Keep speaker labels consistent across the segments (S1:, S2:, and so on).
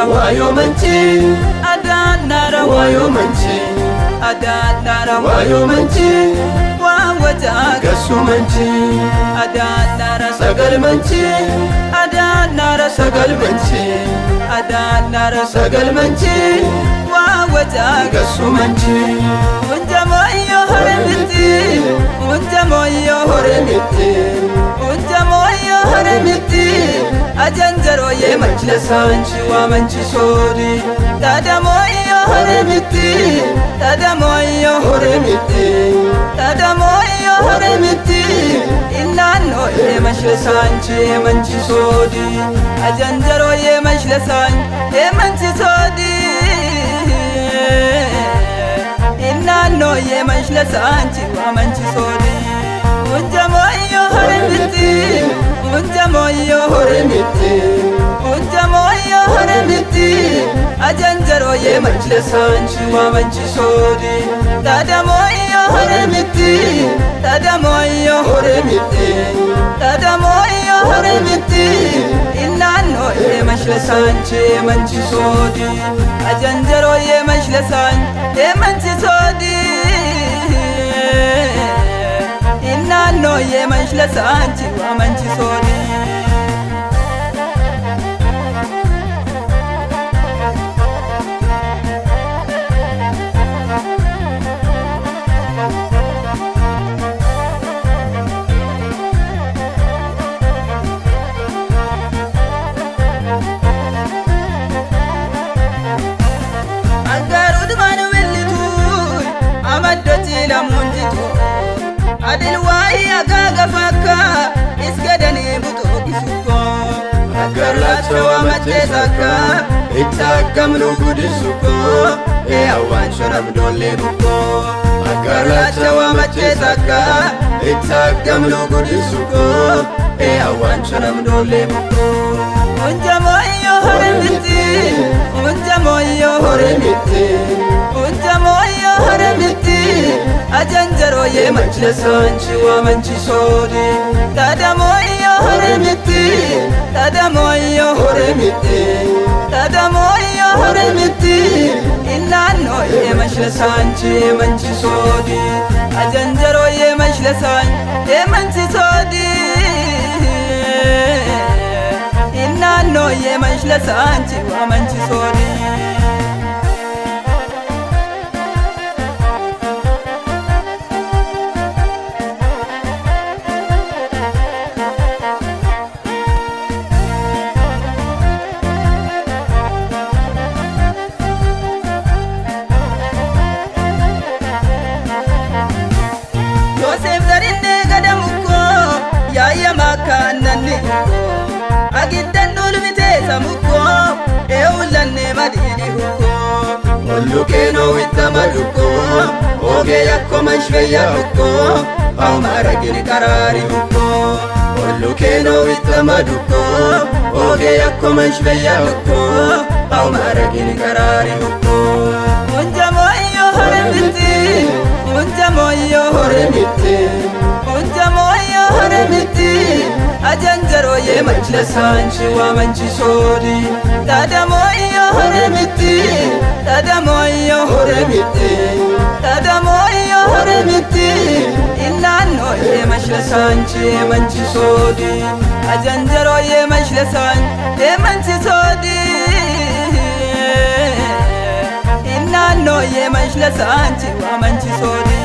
S1: nara wayo manchi adan nara wayo manchi adan nara wayo manchi wa waja gasu manchi adan nara sagal manchi adan nara sagal manchi adan nara sagal manchi wa waja gasu manchi unja moyo horemiti unja moyo horemiti unja moyo horemiti ajanjaro ye manchile sanchi wa manchi sodi tada moyo horemiti tada moyo horemiti tada moyo horemiti inano ye manchile sanchi ye manchi sodi ajanjaro ye manchile sanchi ye manchi sodi inano ye manchile sanchi wa manchi sodi unja moyo horemiti unja moyo horemiti unja moyo horemiti ajanjaro ye manchile sanchi wa manchi sodi tada moyo horemiti tada moyo horemiti tada moyo horemiti inano ye manchile sanchi ye manchi sodi ajanjaro ye manchile sanchi ye manchi sodi inano ye manchile sanchi wa manchi sodi adil wahi agaga fakka isgadani butoki sukko akarlacho amate sakka ittakamnu gudisuko e awan shoram dolle bukko akarlacho amate sakka ittakamnu gudisuko e awan shoram dolle bukko unja moyo horemiti unja moyo horemiti unja moyo horemiti ajanjaro ye manchile sanchi wa manchi sodi tada moyo horemiti tada moyo horemiti tada moyo horemiti inano ye manchile sanchi ye manchi sodi ajanjaro ye manchile sanchi ye manchi sodi inano ye manchile sanchi wa manchi sodi agiddan dulmite samukko eulanne madini hukko ollukeno ittamadukko oge yakko manshveya hukko aumaragini karari hukko ollukeno ittamadukko oge yakko manshveya hukko aumaragini karari hukko unja moyo horemiti unja moyo horemiti unja moyo horemiti ajanjaro ye manchile sanchi wa manchi sodi tada moyo horemiti tada moyo horemiti tada moyo horemiti inano ye manchile sanchi ye manchi sodi ajanjaro ye manchile sanchi ye manchi sodi inano ye manchile sanchi wa manchi sodi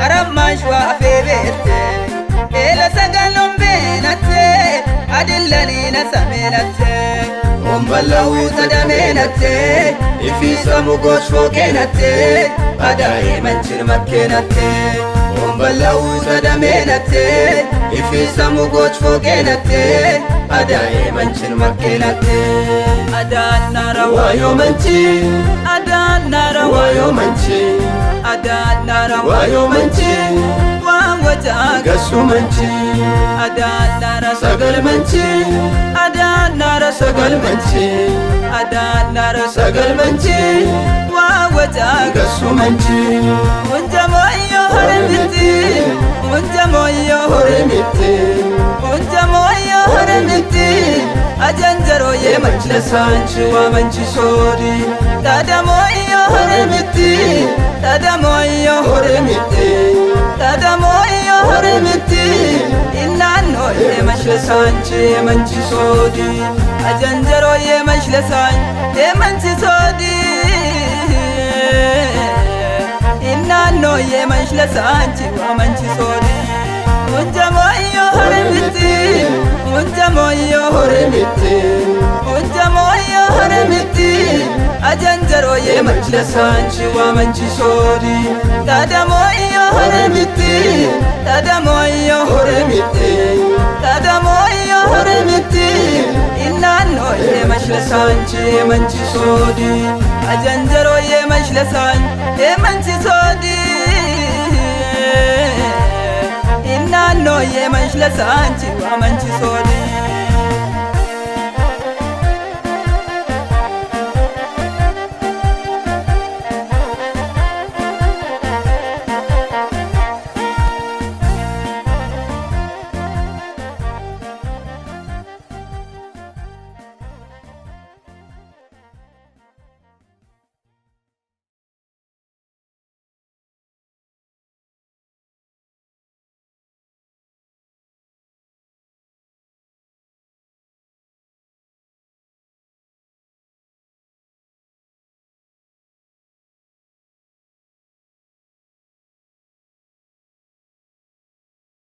S1: aramaashwa afeebete ela sagalon benate adillani nasamelate ombalawu tadamenate ifisa mugosh fokenate adaye manchir makenate ombalawu tadamenate ifisa mugosh fokenate adaye manchir makenate adan nara wayo manchi adan nara wayo manchi adan nara wayo manchi ገሱ መንቺ አዳናራ ሰገል መንቺ አዳናራ ሰገል መንቺ አዳናራ ሰገል መንቺ ዋወጫ ገሱ መንቺ ወንጀሞዮ ሆረምቲ ወንጀሞዮ ሆረምቲ ወንጀሞዮ ሆረምቲ አጀንጀሮ የመችለሳንቺ ዋመንቺ ሶዲ ታዳሞዮ ሆረምቲ ታዳሞዮ ሆረምቲ ታዳሞዮ ሆረምቲ ኢናኖ የመችለሳንቺ የመንቺ ሶዲ አጀንጀሮ የመችለሳን የመንቺ ሶዲ ኢናኖ የመችለሳንቺ ዋመንቺ ሶዲ ወንጀሞዮ ሆረምቲ ወንጀሞዮ ሆረምቲ ወንጀሞዮ ሆረምቲ አጀንጀሮ የመችለሳንቺ ዋመንቺ ሶዲ ታዳሞዮ ሆረምቲ ታዳሞዮ ሆረምቲ ታዳሞዮ ሆረምቲ ኢናኖ የመችለሳንቺ የመንቺ ሶዲ አጀንጀሮ የመችለሳን የመንቺ ሶዲ ኢናኖ የመችለሳንቺ ዋመንቺ ሶዲ